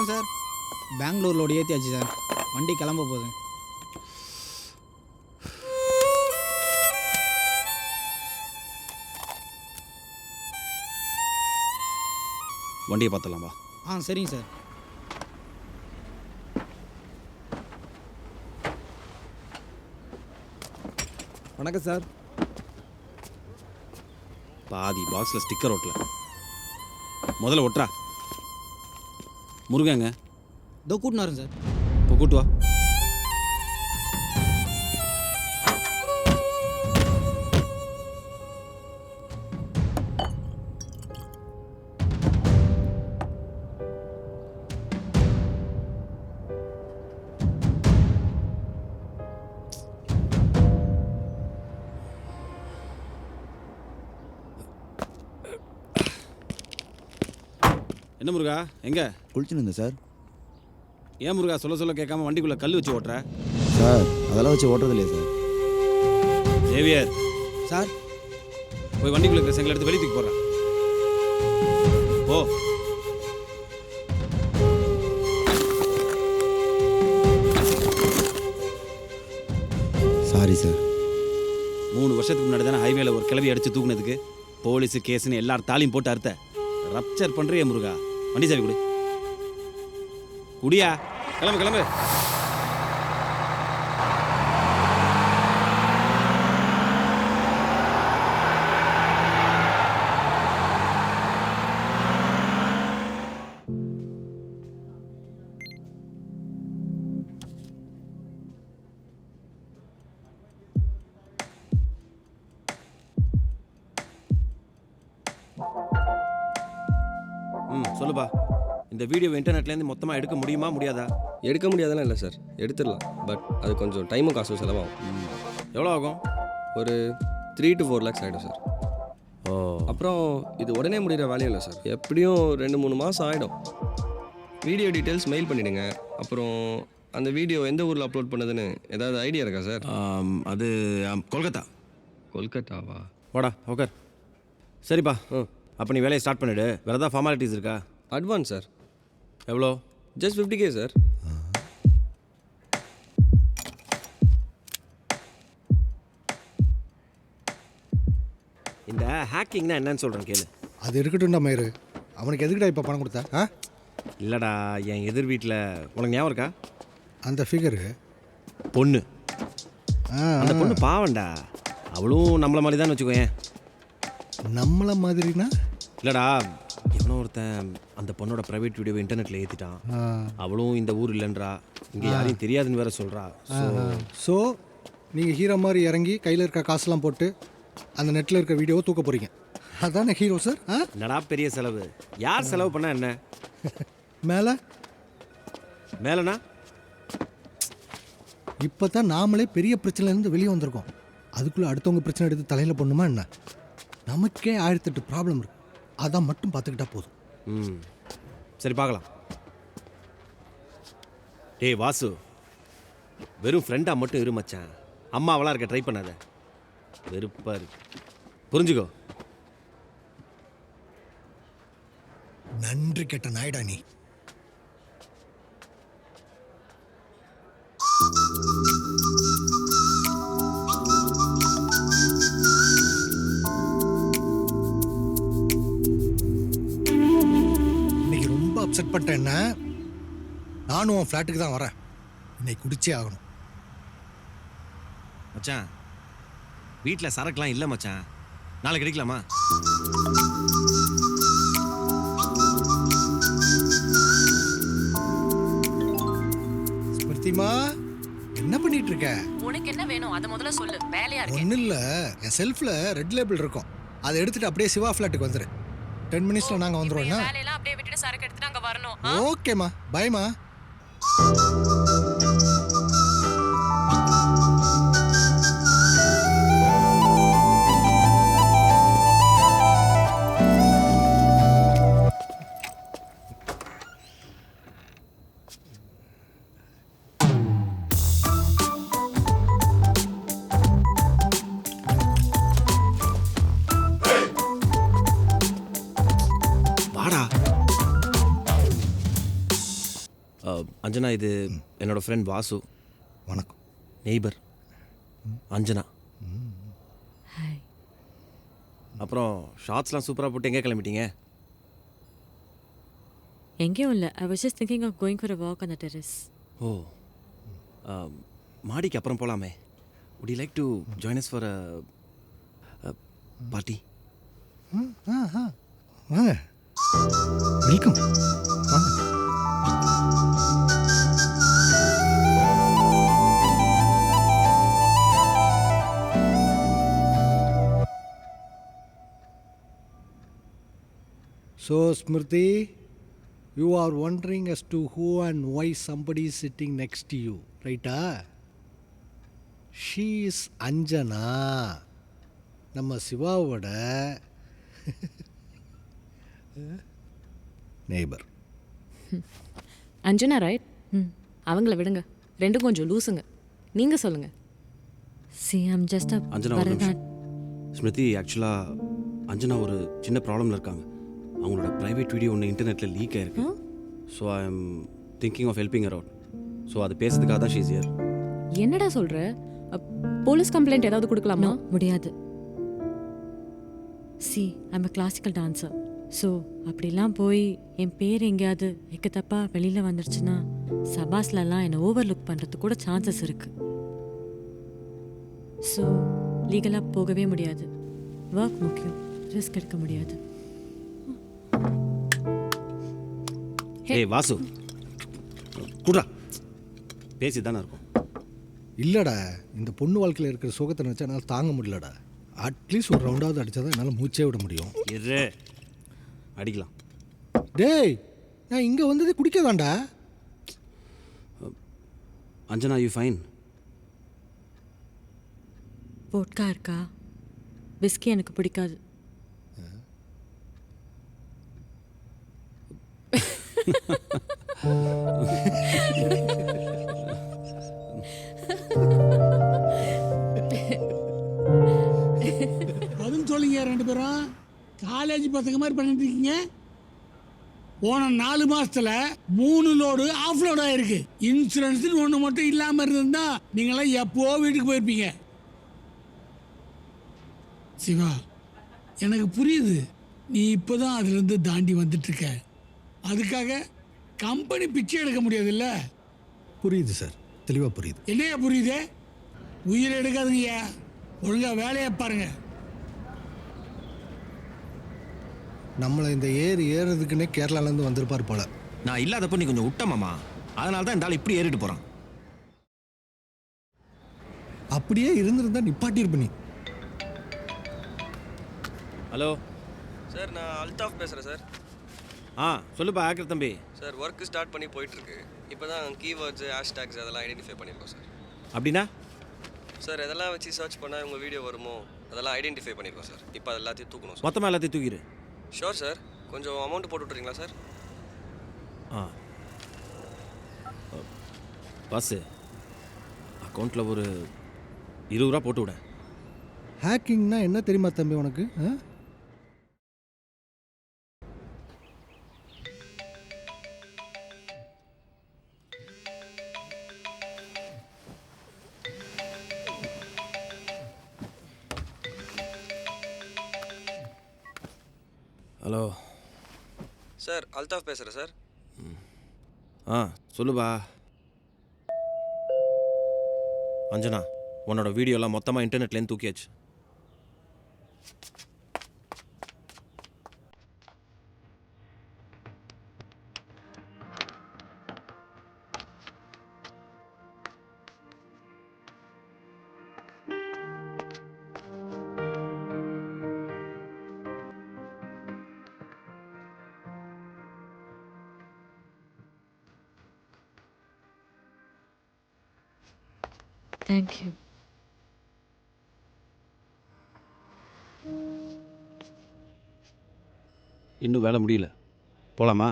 வணக்கம் சார். பெங்களூரில் ஏற்றியாச்சு சார். வண்டி கிளம்ப போகுது. வண்டியை பார்த்துடலாம் வா. சரிங்க சார். வணக்கம் சார். பாதி பாக்ஸில் ஸ்டிக்கர் ஓட்டல. முதல்ல ஒட்டுறா. முருகங்க இதோ கூட்டினாருங்க சார். இப்போ கூட்டு வா. என்ன முருகா எங்க குளிச்சுன்னு இருந்தேன் சார். ஏன் முருகா சொல்ல சொல்ல கேட்காம வண்டிக்குள்ள கல் வச்சு ஓட்டுற? சார் அதெல்லாம் வச்சு ஓட்டுறது இல்லையா சார்? சேவியர் சார் போய் வண்டிக்குள்ள இருக்கிற செங்கல் எடுத்து வெளியே தூக்கி போடுறேன். ஓ சாரி சார். 3 வருஷத்துக்கு முன்னாடி தானே ஹைவேல ஒரு கிளவி அடிச்சு தூக்குனதுக்கு போலீஸு கேஸுன்னு எல்லாரும் தாலியும் போட்டு அறுத்த. ரப்சர் பண்றியே முருகா. வண்டி சாவி கொடு. குடியா. கிளம்பு கிளம்பு. சொல்லுப்பா. இந்த வீடியோ இன்டர்நெட்லேருந்து மொத்தமாக எடுக்க முடியுமா முடியாதா? எடுக்க முடியாதெல்லாம் இல்லை சார், எடுத்துடலாம். பட் அது கொஞ்சம் டைமும் காசும் செலவாகும். எவ்வளோ ஆகும்? ஒரு 3 to 4 lakhs ஆகிடும் சார். ஓ அப்புறம் இது உடனே முடிகிற வேலையும் இல்லை சார். எப்படியும் 2-3 மாதம் ஆகிடும். வீடியோ டீட்டெயில்ஸ் மெயில் பண்ணிவிடுங்க. அப்புறம் அந்த வீடியோ எந்த ஊரில் அப்லோட் பண்ணதுன்னு ஏதாவது ஐடியா இருக்கா சார்? அது கொல்கத்தா. கொல்கத்தாவா? வாடா ஓகர். சரிப்பா. அப்போ நீ வேலையை ஸ்டார்ட் பண்ணிவிடு. வேறு ஏதாவது ஃபார்மாலிட்டிஸ் இருக்கா? Advance sir. எவ்வளோ? Just 50K sir. இந்த ஹேக்கிங்னா என்னன்னு சொல்கிறேன் கேளு. அது இருக்கட்டும்டா மயிறு. அவனுக்கு எதுக்குடா இப்போ பணம் கொடுத்தா? இல்லைடா, என் எதிர் வீட்டில் உனக்கு ஞாபகம் இருக்கா அந்த ஃபிகரு பொண்ணு? அந்த பொண்ணு பாவண்டா. அவளும் நம்மளை மாதிரி தான் வச்சுக்கோயேன். நம்மளை மாதிரினா? இல்லைடா, எவனோ ஒருத்தன் அந்த பொண்ணோட ப்ரைவேட் வீடியோவை இன்டர்நெட்டில் ஏற்றிட்டான். அவளும் இந்த ஊர் இல்லைன்றா, இங்கே யாரையும் தெரியாதுன்னு வேற சொல்கிறா. ஸோ நீங்கள் ஹீரோ மாதிரி இறங்கி கையில் இருக்க காசுலாம் போட்டு அந்த நெட்டில் இருக்க வீடியோவை தூக்க போகிறீங்க. அதானே ஹீரோ சார்? என்னடா பெரிய செலவு? யார் செலவு பண்ணா என்ன? மேலே மேலேண்ணா இப்போ தான் நாமளே பெரிய பிரச்சனைலேருந்து வெளியே வந்திருக்கோம். அதுக்குள்ளே அடுத்தவங்க பிரச்சனை எடுத்து தலையில் பண்ணுமா என்ன? நமக்கே 1008 ப்ராப்ளம் இருக்கு. அதான் மட்டும் பார்த்துக்கிட்டா போதும். சரி பார்க்கலாம். டேய் வாசு, வெறும் ஃப்ரெண்டாக மட்டும் இரு மச்சான். அம்மாவெல்லாம் இருக்க ட்ரை பண்ணாத. வெறுப்பா இருக்கு, புரிஞ்சுக்கோ. நன்றி கெட்ட நாயிடா நீ. இன்னைக்கு ரொம்ப அப்செட் பண்ணிட்டேன். என்ன, நானும் உன் ஃப்ளாட்டுக்கு தான் வரேன். இன்னைக்கு குடிச்சே ஆகணும். மச்சான் வீட்டில் சரக்குலாம் இல்லை மச்சான். நாளைக்கு கிடைக்கலாமா? ஸ்மிருதிமா, என்ன பண்ணிட்டு இருக்க? உனக்கு என்ன வேணும் அத முதல்ல சொல்லு. வேலையா இருக்கு. ஒன்றும் இல்லை, என் செல்ஃபில் ரெட் லேபிள் இருக்கும். அதை எடுத்துட்டு அப்படியே சிவா ஃப்ளாட்டுக்கு வந்துரு. 10 மினிட்ஸில் நாங்கள் வந்துடுவோம்னா? வேலையெல்லாம் அப்படியே விட்டுட்டு சரக்கு எடுத்துட்டு அங்க வரணும். ஓகேம்மா, பாய்மா. அஞ்சனா, இது என்னோட ஃப்ரெண்ட் வாசு, வணக்கம். நெய்பர் அஞ்சனா. ஹாய். அப்புறம் ஷார்ட்ஸ்லாம் சூப்பராக போட்டு எங்கே கிளம்பிட்டீங்க? எங்கேயும் இல்லை. I was just thinking of going for a walk on the terrace. ஓ, மாடிக்கு அப்புறம் போகலாமே. would you like to join us for a party? வாங்க, வெல்கம், வாங்க. So, Smriti, you are wondering as to who and why somebody is sitting next to you, right? She is Anjana, நம்ம சிவாவோட neighbour. Anjana right? அவங்கள விடுங்க, ரெண்டும் கொஞ்சம் லூசுங்க. நீங்க சொல்லுங்க. See, I'm just a Anjana, ஒரு Bharatanatyam. நிமிஷம். ஸ்மிருதி, ஆக்சுவலாக அஞ்சனா ஒரு சின்ன ப்ராப்ளமில் இருக்காங்க. அவங்களோட ப்ரைவேட் வீடியோ ஒன்று இன்டர்நெட்டில் லீக் ஆயிருக்கு. So I am thinking of helping her out. So அது பேசுறதுக்காக தான் ஷீஸ் ஹியர். என்னடா சொல்ற? போலீஸ் கம்ப்ளைண்ட் ஏதாவது கொடுக்கலாமா? No, முடியாது. See, I'm a classical dancer. So அப்படிலாம் போய் என் பேர் எங்கேயாவது எக்க தப்பா வெளியில் வந்துருச்சுன்னா சபாஸ்லலாம் என்னை ஓவர்லுக் பண்ணுறதுக்கு கூட சான்சஸ் இருக்குது. ஸோ லீகலாக போகவே முடியாது. ஒர்க் முக்கியம், ரிஸ்க் எடுக்க முடியாது. ஏய் வாசு, குட்ரா, பேசி தானே இருக்கும். இல்லைடா, இந்த பொண்ணு வாழ்க்கையில் இருக்கிற சுகத்தை நினச்சா என்னால் தாங்க முடியலடா. அட்லீஸ்ட் ஒரு ரவுண்டாவது அடித்தா தான் என்னால் மூச்சே விட முடியும். இரு, அடிக்கலாம். டேய், நான் இங்கே வந்ததே குடிக்கதாண்டா. Anjana, you fine? போட்கா இருக்கா? விஸ்கி எனக்கு பிடிக்காது. அதுவும் சொல்லிங்க ரெண்டு பேரும் காலேஜ் பசங்க மாதிரி பண்ணிட்டு இருக்கீங்க. போன 4 மாசத்துல 3 லோடு ஆஃப் லோட் ஆயிருக்கு. இன்சூரன்ஸ் ஒன்று மட்டும் இல்லாமல் இருந்திருந்தா நீங்களாம் எப்போ வீட்டுக்கு போயிருப்பீங்க. சிவா, எனக்கு புரியுது நீ இப்போதான் அதுலேருந்து தாண்டி வந்துட்டு இருக்க. அதுக்காக கம்பெனி பிச்சை எடுக்க முடியாதுல்ல? புரியுது சார், தெளிவாக புரியுது. என்னையா புரியுது? உயிரை எடுக்காதுங்கய்யா, ஒழுங்கா வேலையை பாருங்க. நம்மளை இந்த ஏறுறதுக்குன்னே கேரளாலேருந்து வந்திருப்பார் போல. நான் இல்லாதப்போ நீ கொஞ்சம் விட்டமாமா, அதனால தான் இந்த ஆள் இப்படி ஏறிட்டு போகிறான். அப்படியே இருந்திருந்தா நிப்பாட்டியிருப்ப நீ. ஹலோ சார், நான் அல்தாஃப் பேசுகிறேன் சார். சொல்லுப்பா ஆக்கர் தம்பி. சார், ஒர்க்கு ஸ்டார்ட் பண்ணி போயிட்டுருக்கு. இப்போ தான் கீவேர்ட்ஸு, ஹேஷ்டேக்ஸ் அதெல்லாம் ஐடென்டிஃபை பண்ணியிருக்கோம் சார். அப்படின்னா சார், எதெல்லாம் வச்சு சர்ச் பண்ணால் உங்கள் வீடியோ வருமோ அதெல்லாம் ஐடென்டிஃபை பண்ணியிருக்கோம் சார். இப்போ அது எல்லாத்தையும் தூக்கணும் சார். மொத்தமாக எல்லாத்தையும் தூக்கிடு. Sure sir. கொஞ்சம் அமௌண்ட் போட்டு விட்றீங்களா சார்? பாஸ், அக்கௌண்ட்டில் ஒரு 20 ரூபா போட்டு விட. ஹேக்கிங்னா என்ன தெரியுமா தம்பி உனக்கு? ஹலோ சார், அல்தாஃப் பேசுகிறேன் சார். சொல்லுப்பா. அஞ்சனா, உன்னோட வீடியோலாம் மொத்தமாக இன்டர்நெட்லேருந்து தூக்கியாச்சு. Thank you. இன்னும் வேலை முடியல, போகலாமா?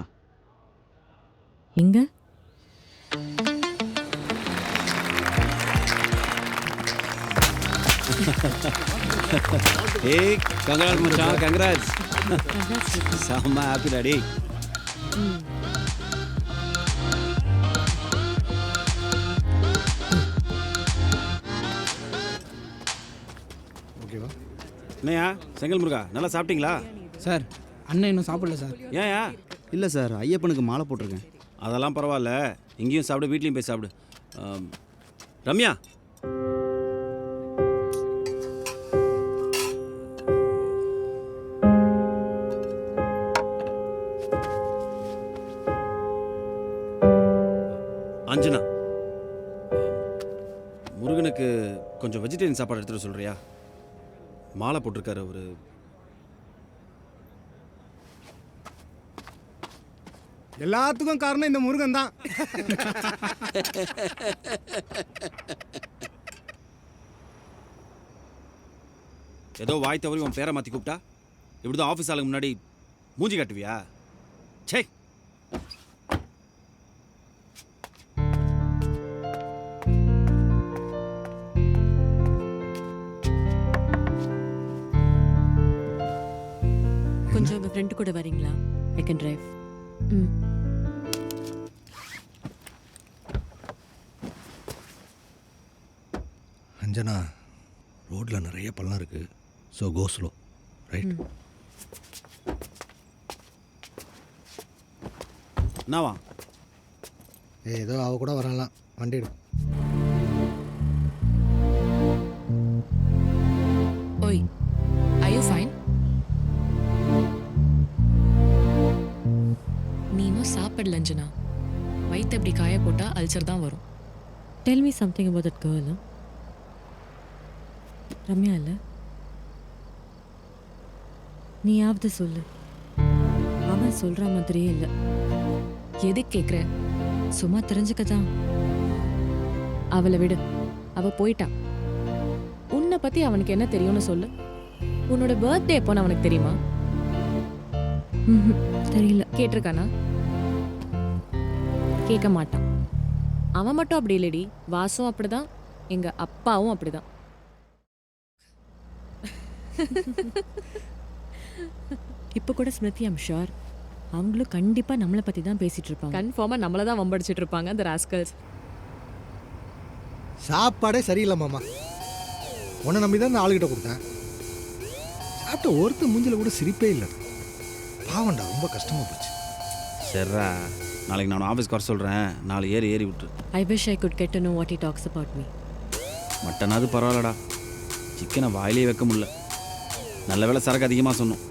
எங்க? ஏய், கங்க்ராட்ஸ் மச்சான், கங்க்ராட்ஸ். செம்ம ஹாப்பி டாடி. என்னையா செங்கல் முருகா நல்லா சாப்பிட்டீங்களா? சார் அண்ணன் இன்னும் சாப்பிடல சார். ஏன்யா? இல்லை சார், ஐயப்பனுக்கு மாலை போட்டிருக்கேன். அதெல்லாம் பரவாயில்ல, இங்கேயும் சாப்பிடு, வீட்லேயும் போய் சாப்பிடு. ரம்யா, அஞ்சனா, முருகனுக்கு கொஞ்சம் வெஜிடேரியன் சாப்பாடு எடுத்துகிட்டு சொல்கிறியா? மாலை போட்டிருக்காரு ஒரு எல்லாத்துக்கும் காரணம் இந்த முருகன் தான். ஏதோ வாய் தவறி உன் பேரை மாற்றி கூப்பிட்டா இப்படிதான் ஆஃபீஸ் ஆளுக்கு முன்னாடி மூஞ்சி காட்டுவியா? சே, கொஞ்சம் உங்கள் ஃப்ரெண்டு கூட வரீங்களா? I can drive. ம். அஞ்சனா, ரோட்டில் நிறைய பள்ளம் இருக்குது. So go slow, right? என்னவா? ஏதோ அவ கூட வரலாம், வண்டி எடு. ஓய், are you fine? நீனும் சாப்பிடல அஞ்சனா. வயிற்று அப்படி காய போட்டா அல்சர் தான் வரும். Tell me something about that girl. Ramya இல்லை, நீயாவது சொல்லு. அவன் சொல்கிற மாதிரியே இல்லை. எதுக்கு கேட்குற? சும்மா தெரிஞ்சுக்க தான். அவளை விடு, அவ போயிட்டா. உன்னை பற்றி அவனுக்கு என்ன தெரியும்னு சொல்லு. உன்னோட பர்த்டே எப்போன்னு அவனுக்கு தெரியுமா? தெரியல. கேட்டிருக்கானா? கேட்க மாட்டான். அவன் மட்டும் அப்படி இல்லடி, வாசும் அப்படிதான், எங்க அப்பாவும் அப்படிதான். இப்போ கூட ஸ்மிருதி, ஐம் ஷுர் அவங்களும் கண்டிப்பாக நம்மளை பற்றி தான் பேசிகிட்டு இருப்பாங்க. கன்ஃபார்மாக நம்மளை தான் வம்படிச்சிட்டு இருப்பாங்க அந்த ராஸ்கல்ஸ். சாப்பாடே சரியில்லை மாமா. உன்னை நம்பி தான் இந்த ஆளுகிட்ட கொடுத்தேன். சாப்பிட்ட ஒருத்த மூஞ்சில் கூட சிரிப்பே இல்லை. பாவண்டா, ரொம்ப கஷ்டமாக போச்சு. சரிடா, நாளைக்கு நான் ஆஃபீஸ்க்கு வர சொல்கிறேன். நாலு ஏறி விட்டுரு. I wish I could get to know what he talks about me. மட்டனாவது பரவாயில்லடா, சிக்கனை வாயிலே வைக்க முடியல. நல்ல வேளை சரக்கு அதிகமாக சொன்னோம்,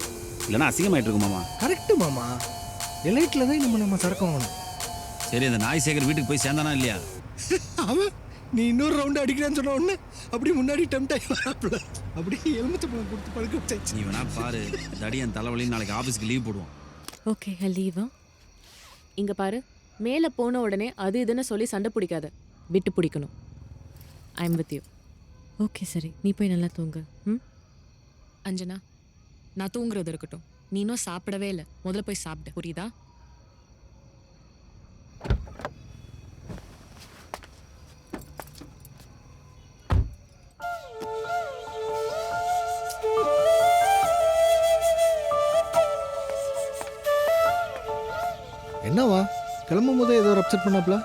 இல்லைன்னா அசிங்கமாயிட்டு இருக்கு மாமா. கரெக்டு மாமா, எலைட்டில் தான் நம்ம சரக்கு வாங்கணும். சரி, அந்த நாய் சேகர் வீட்டுக்கு போய் சேர்ந்தானா இல்லையா? அவன் நீ இன்னொரு ரவுண்டு அடிக்கிறேன்னு சொன்ன உடனே அப்படி முன்னாடி டெம்ட் ஆகி வராப்புல, அப்படி எலுமிச்சை பழம் கொடுத்து பழுக்க வச்சாச்சு. நீ வேணா பாரு, தடி என் தலைவலி, நாளைக்கு ஆஃபீஸ்க்கு லீவ் போடுவோம். Okay, I leave. இங்க பாரு, மேலே போன உடனே அது இதுன்னு சொல்லி சண்டை பிடிக்காத, விட்டு பிடிக்கணும். I am with you. Okay சரி, நீ போய் நல்லா தூங்கு. ம். அஞ்சனா, நான் தூங்குறது இருக்கட்டும், நீ இன்னும் சாப்பிடவே இல்லை. முதல்ல போய் சாப்பிடு, புரியுதா? என்னவா கிளம்பும் போதே ஏதோ அப்செட் பண்ணாப்ல?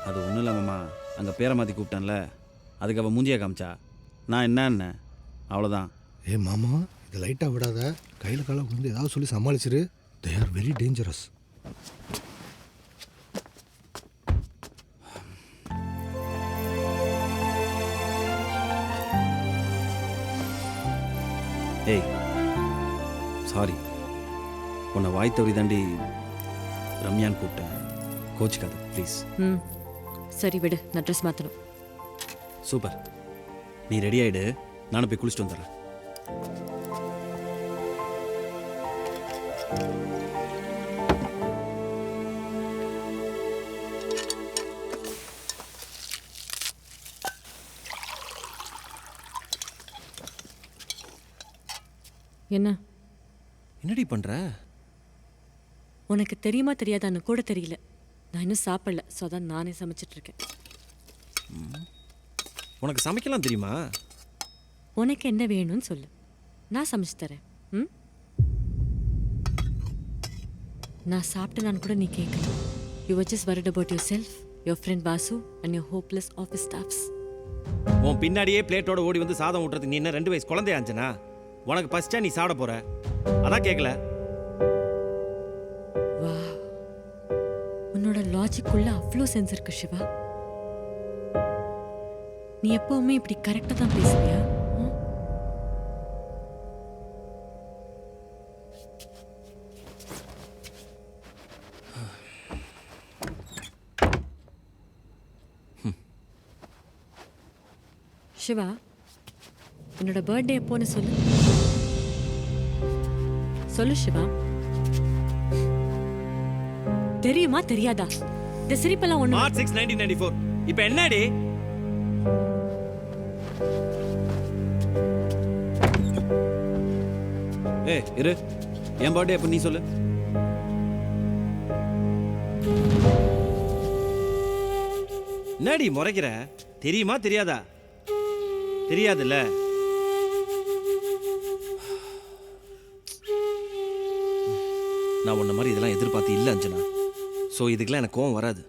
அது ஒன்றும் இல்லை மாமா, அங்கே பேரை மாற்றி கூப்பிட்டான்ல, அதுக்கு அவள் மூஞ்சியை காமிச்சா. நான் என்ன அவ்வளோதான். ஏ மாமா, இதை லைட்டாக விடாத. கையில் காலை விழுந்து ஏதாவது சொல்லி சமாளிச்சிரு. They are very dangerous. ஏய் சாரி, உன்னை வாய் தவறி தாண்டி ரம்யான்னு கூப்பிட்டேன், கோச்சிக்காத ப்ளீஸ். ம் சரி விடு, நான் ட்ரெஸ் மாற்றணும். சூப்பர், நீ ரெடி ஆகிடு, நானும் போய் குளிச்சுட்டு வந்துடுறேன். என்ன என்னடி பண்ணுற? உனக்கு தெரியுமா தெரியாதான்னு கூட தெரியல. நான் இன்னும் சாப்பிடல, ஸோ அதான் நானே சமைச்சிட்ருக்கேன். உனக்கு சமைக்கலாம் தெரியுமா? உனக்கு என்ன வேணும்னு சொல்லு, நான் சமைச்சு தரேன். ம். நான் சாப்பிட்டேனான்னு கூட நீ கேட்கல. You were just worried about your self, your friend Vasu and your hopeless office staffs. உன் பின்னாடியே பிளேட்டோட ஓடி வந்து சாதம் ஊட்டுறதுக்கு நீ என்ன 2 வயசு குழந்தையா அஞ்சனா? உனக்கு பசிச்சா நீ சாப்பிட போற, அதான் கேட்கல. வா, உன்னோட லாஜிக்குள்ள அவ்வளோ சென்ஸ் இருக்கு சிவா. நீ எப்பவுமே இப்படி கரெக்டா தான் பேசுவியா? ம்? சிவா, என்னோட பர்த்டே எப்போன்னு சொல்லு. சொல்லு சிவா. தெரியுமா தெரியாதா? இந்த சிரிப்பெல்லாம் ஒண்ணு. மார்ச் 6, 1994. இப்போ என்னடி? இரு, என் பர்த்டே எப்போ நீ சொல்லு. என்னடி முறைக்கிற? தெரியுமா தெரியாதா? தெரியாதுல்ல. நான் உன்ன மாதிரி இதெல்லாம் எதிர்பார்த்து இல்லை அஞ்சனா. ஸோ இதுக்கெல்லாம் எனக்கு கோவம் வராது.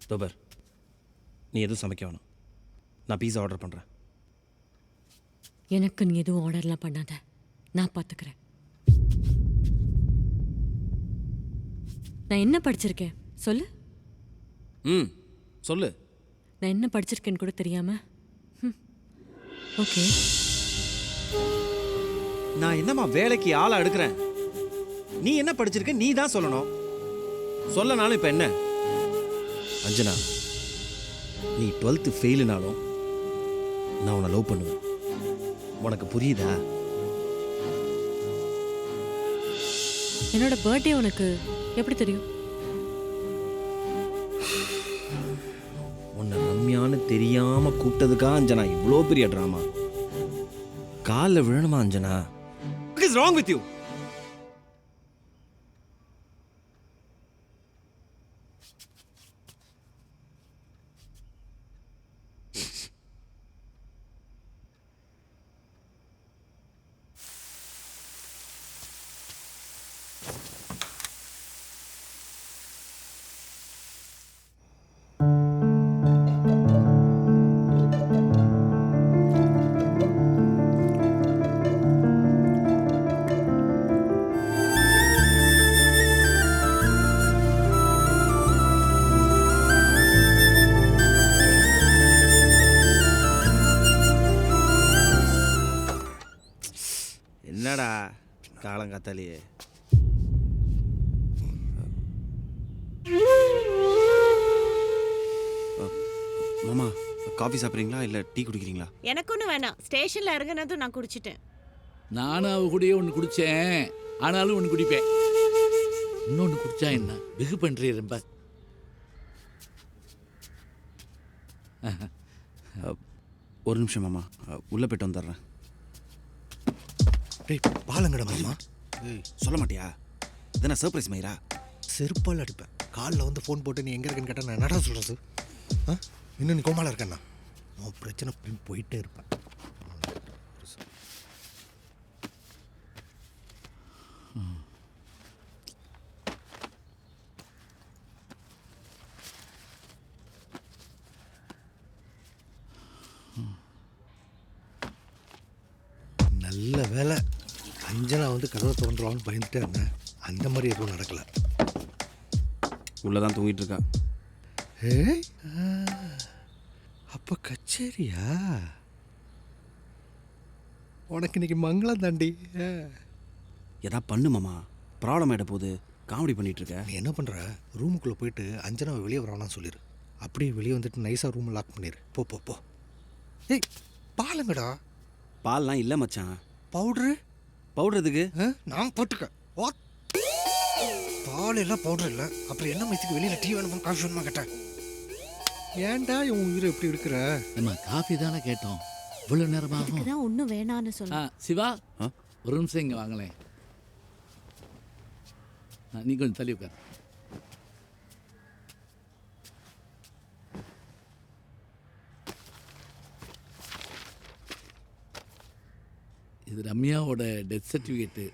தோபர், நீ எதுவும் சமைக்க வேணாம். நான் பீஸா ஆர்டர் பண்ணுறேன். எனக்கு நீ எதுவும் ஆர்டர்லாம் பண்ணாத, நான் பார்த்துக்கிறேன். நான் என்ன படிச்சிருக்கேன் சொல்லு. ம், சொல்லு. நான் என்ன படிச்சிருக்கேன்னு கூட தெரியாம. ஓகே, நான் என்னம்மா வேலைக்கு ஆளா எடுக்கிறேன்? நீ என்ன படிச்சிருக்க நீ தான் சொல்லணும். சொல்லனாலும் இப்போ என்ன? அஞ்சனா, நீ 12th ஃபெயிலுனாலும் நான் உன்னை லவ் பண்ணுவேன். உனக்கு புரியுதா? என்னோட பர்த்டே உனக்கு எப்படி தெரியும்? உன்னை ரம்யான்னு தெரியாம கூப்பிட்டதுக்கா அஞ்சனா இவ்வளோ பெரிய ட்ராமா? காலில் விழணுமா Anjana? What is wrong with you? என்னடா காலங்காத்தாலேயே? மாமா, காஃபி சாப்பிட்றீங்களா இல்லை டீ குடிக்கிறீங்களா? எனக்கு ஒன்றும் வேணாம். ஸ்டேஷனில் இறங்குனதும் நான் குடிச்சிட்டேன். நானும் அவ கூடயே ஒன்று குடித்தேன், ஆனாலும் ஒன்று குடிப்பேன். இன்னொன்று குடிச்சா என்ன வெகு பண்ணுறே ரொம்ப. ஒரு நிமிஷம் மாமா, உள்ளே போய்ட்டு வந்துடுறேன். டேய் பாலங்கடா மாமா. சொல்ல மாட்டியா? இதென்ன சர்ப்ரைஸ் மயிரா? செருப்பால் அடிப்பேன். காலில் வந்து ஃபோன் போட்டு நீ எங்கே இருக்கேன்னு கேட்டால் நான் என்னடா சொல்கிறது? இன்னும் நீ கோமால இருக்கேண்ணா. உன் பிரச்சனை போயிட்டே இருப்பேன். நல்ல வேலை, அஞ்சனா வந்து கதவை திறந்துருவான்னு பயந்துட்டே இருந்தேன். அந்த மாதிரி எதுவும் நடக்கலை. உள்ளே தான் தூங்கிட்டு இருக்கா. ஏய், அப்போ கச்சேரியா? உனக்கு இன்னைக்கு மங்களம் தாண்டி. எதா பண்ணு மாமா, ப்ராப்ளம் ஆகிட போகுது. காமெடி பண்ணிட்டு இருக்க. நீ என்ன பண்ணுற, ரூமுக்குள்ளே போயிட்டு அஞ்சனாவை வெளியே வரானான்னு சொல்லிடு. அப்படியே வெளியே வந்துட்டு நைஸாக ரூமை லாக் பண்ணிடு. போ போ போ. ஏய் பாலுங்கடா. பால்லாம் இல்லை மச்சான். பவுட்ரு? பவுடர் எதுக்கு? நான் போட்டுக்க. வாட்? பால் எல்லாம் பவுடர் இல்லை, அப்புறம் என்ன மைத்துக்கு வெளியில் டீ வேணுமா காஃபி வேணுமா கேட்டேன். ஏன்டா இவன் உயிரை எப்படி இருக்கிற? நம்ம காஃபி தானே கேட்டோம், இவ்வளோ நேரமாகும். இதுதான் ஒன்றும் வேணான்னு சொன்னேன். சிவா, ஒரு நிமிஷம் இங்கே வாங்களேன். நீ கொஞ்சம் தள்ளி உட்கார். இது ரம்யாவோட டெத் சர்டிஃபிகேட்டு.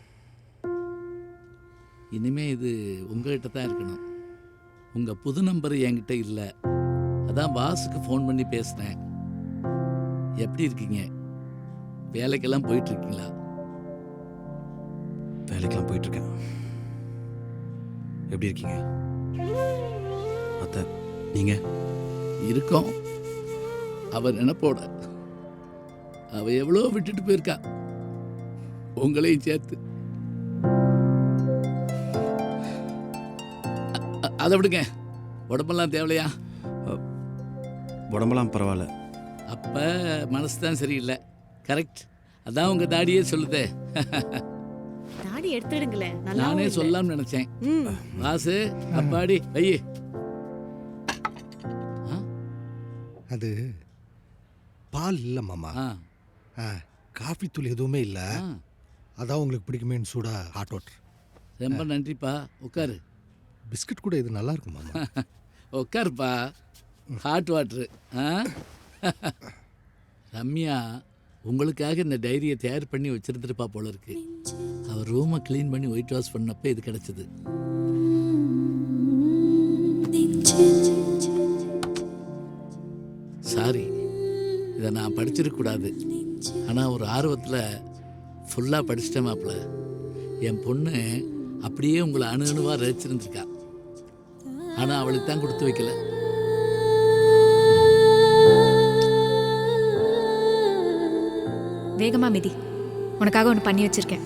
இனிமே இது உங்ககிட்ட தான் இருக்கணும். உங்கள் புது நம்பர் என்கிட்ட இல்லை, அதான் பாஸுக்கு ஃபோன் பண்ணி பேசினேன். எப்படி இருக்கீங்க? வேலைக்கெல்லாம் போயிட்டு இருக்கீங்களா? வேலைக்கெல்லாம் போயிட்டுருக்கேன். எப்படி இருக்கீங்க அத்தை? நீங்கள்? இருக்கோம். அவ நினைப்போட அவ எவ்வளோ விட்டுட்டு போயிருக்கா, உங்களையும் சேர்த்து. அதை விடுங்க, உடம்பெல்லாம் தேவையா? உடம்பெல்லாம் பரவாயில்ல. அப்ப மனசு தான் சரியில்லை. கரெக்ட், அதான் உங்க தாடியே சொல்லுதே. தாடி எடுத்துடுங்களேன். நல்லா நானே சொல்லலாம்னு நினைச்சேன். வாசு, அப்பாடி ஐயே. அது பால் இல்லை மாமா. காஃபி தூள் எதுவுமே இல்லை. அதான் உங்களுக்கு பிடிக்குமேன்னு சூடா ஹாட் வாட்டர். ரொம்ப நன்றிப்பா, உட்காரு. பிஸ்கட் கூட இது நல்லா இருக்கும் மாமா. உட்காருப்பா. Hot water. ரம்யா உங்களுக்காக இந்த டைரியை தயார் பண்ணி வச்சிருந்துருப்பா போல இருக்கு. அவர் ரூமை க்ளீன் பண்ணி ஒயிட் வாஷ் பண்ணப்ப இது கிடைச்சது. சாரி, இதை நான் படிச்சிருக்கக்கூடாது. ஆனால் ஒரு ஆர்வத்தில் ஃபுல்லாக படிச்சிட்டேன் மாப்பிள்ள. என் பொண்ணு அப்படியே உங்களை அணுவாக ரசிச்சிருந்துருக்கா. ஆனால் அவளுக்கு தான் கொடுத்து வைக்கல. வேகமா மிதி, உனக்காக ஒன்று பண்ணி வச்சிருக்கேன்.